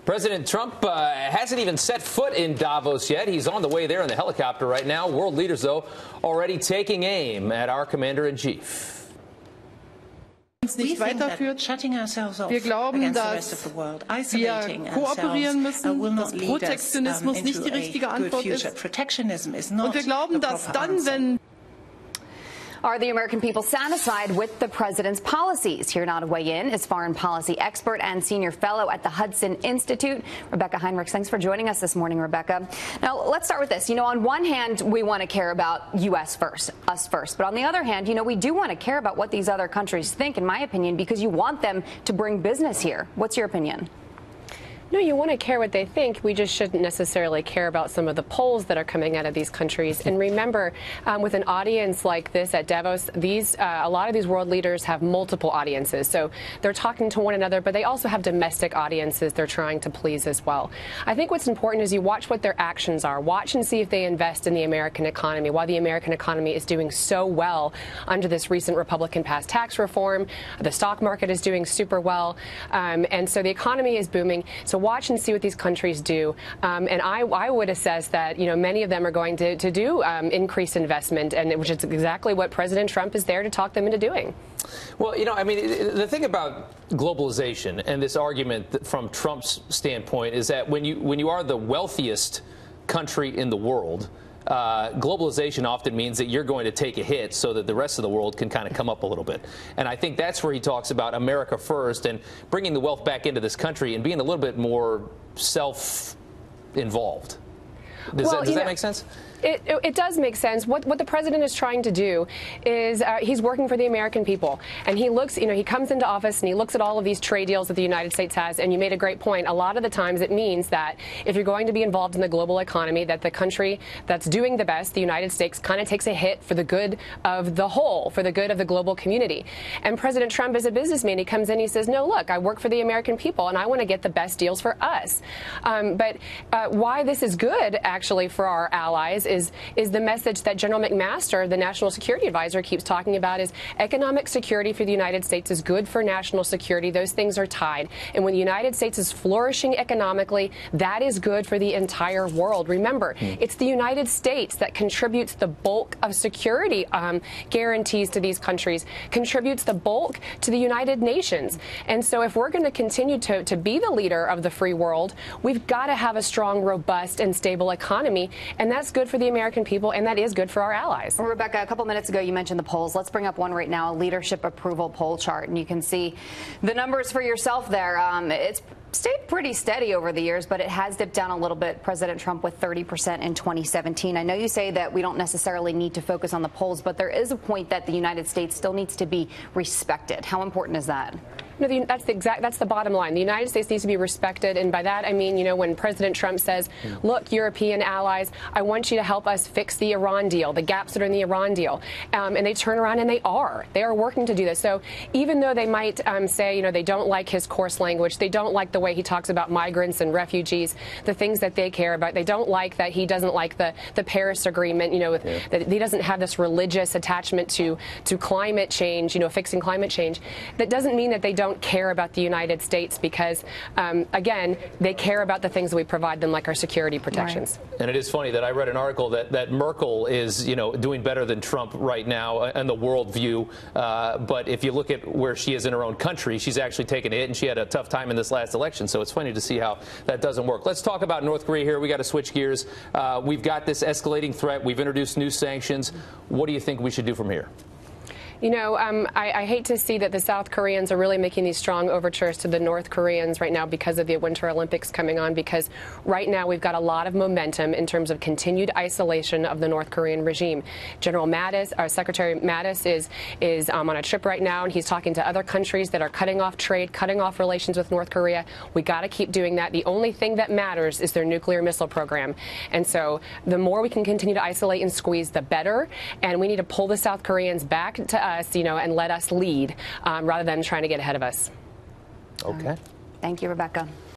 President Trump hasn't even set foot in Davos yet. He's on the way there in the helicopter right now. World leaders, though, already taking aim at our commander-in-chief. Nicht weiterführt. Wir glauben, dass wir kooperieren müssen, dass Protektionismus nicht die richtige Antwort ist. Und wir glauben, dass dann, wenn Are the American people satisfied with the president's policies? Here now to weigh in is foreign policy expert and senior fellow at the Hudson Institute, Rebecca Heinrichs. Thanks for joining us this morning, Rebecca. Now, let's start with this. You know, on one hand, we want to care about U.S. first, us first. But on the other hand, you know, we do want to care about what these other countries think, in my opinion, because you want them to bring business here. What's your opinion? No, you want to care what they think. We just shouldn't necessarily care about some of the polls that are coming out of these countries. And remember, with an audience like this at Davos, a lot of these world leaders have multiple audiences. So they're talking to one another, but they also have domestic audiences they're trying to please as well. I think what's important is you watch what their actions are. Watch and see if they invest in the American economy. While the American economy is doing so well under this recent Republican-passed tax reform, the stock market is doing super well. And so the economy is booming. So watch and see what these countries do. And I would assess that, you know, many of them are going to do increased investment, and which is exactly what President Trump is there to talk them into doing. Well, you know, I mean, the thing about globalization and this argument from Trump's standpoint is that when you are the wealthiest country in the world, globalization often means that you're going to take a hit so that the rest of the world can kind of come up a little bit. And I think that's where he talks about America first and bringing the wealth back into this country and being a little bit more self-involved. Does that make sense? It does make sense. What the president is trying to do is he's working for the American people. And he looks, you know, he comes into office and he looks at all of these trade deals that the United States has. And you made a great point. A lot of the times it means that if you're going to be involved in the global economy, that the country that's doing the best, the United States, kind of takes a hit for the good of the whole, for the good of the global community. And President Trump is a businessman. He comes in, he says, no, look, I work for the American people and I want to get the best deals for us. But why this is good, actually, for our allies is the message that General McMaster, the National Security Advisor, keeps talking about is economic security for the United States is good for national security. Those things are tied. And when the United States is flourishing economically, that is good for the entire world. Remember, it's the United States that contributes the bulk of security guarantees to these countries, contributes the bulk to the United Nations. And so if we're going to continue to be the leader of the free world, we've got to have a strong, robust, and stable economy. And that's good for the American people, and that is good for our allies. Well, Rebecca, a couple minutes ago you mentioned the polls. Let's bring up one right now, a leadership approval poll chart, and you can see the numbers for yourself there. It's stayed pretty steady over the years, but it has dipped down a little bit. President Trump with 30% in 2017. I know you say that we don't necessarily need to focus on the polls, but there is a point that the United States still needs to be respected. How important is that? No, that's the bottom line. The United States needs to be respected, and by that I mean, you know, when President Trump says, look, European allies, I want you to help us fix the Iran deal, the gaps that are in the Iran deal, and they turn around and they are working to do this. So even though they might say, you know, they don't like his coarse language, they don't like the way he talks about migrants and refugees, the things that they care about, they don't like that he doesn't like the Paris Agreement, you know, that he doesn't have this religious attachment to climate change, you know, fixing climate change. That doesn't mean that they don't care about the United States because, again, they care about the things that we provide them, like our security protections. Right. And it is funny that I read an article that Merkel is, you know, doing better than Trump right now in the world view. But if you look at where she is in her own country, she's actually taken a hit, and she had a tough time in this last election. So it's funny to see how that doesn't work. Let's talk about North Korea here. We got to switch gears. We've got this escalating threat. We've introduced new sanctions. What do you think we should do from here? You know, I hate to see that the South Koreans are really making these strong overtures to the North Koreans right now because of the Winter Olympics coming on, because right now we've got a lot of momentum in terms of continued isolation of the North Korean regime. General Mattis, our Secretary Mattis, is on a trip right now, and he's talking to other countries that are cutting off trade, cutting off relations with North Korea. We got to keep doing that. The only thing that matters is their nuclear missile program. And so the more we can continue to isolate and squeeze, the better. And we need to pull the South Koreans back to us, you know, and let us lead rather than trying to get ahead of us. Okay. Thank you, Rebecca.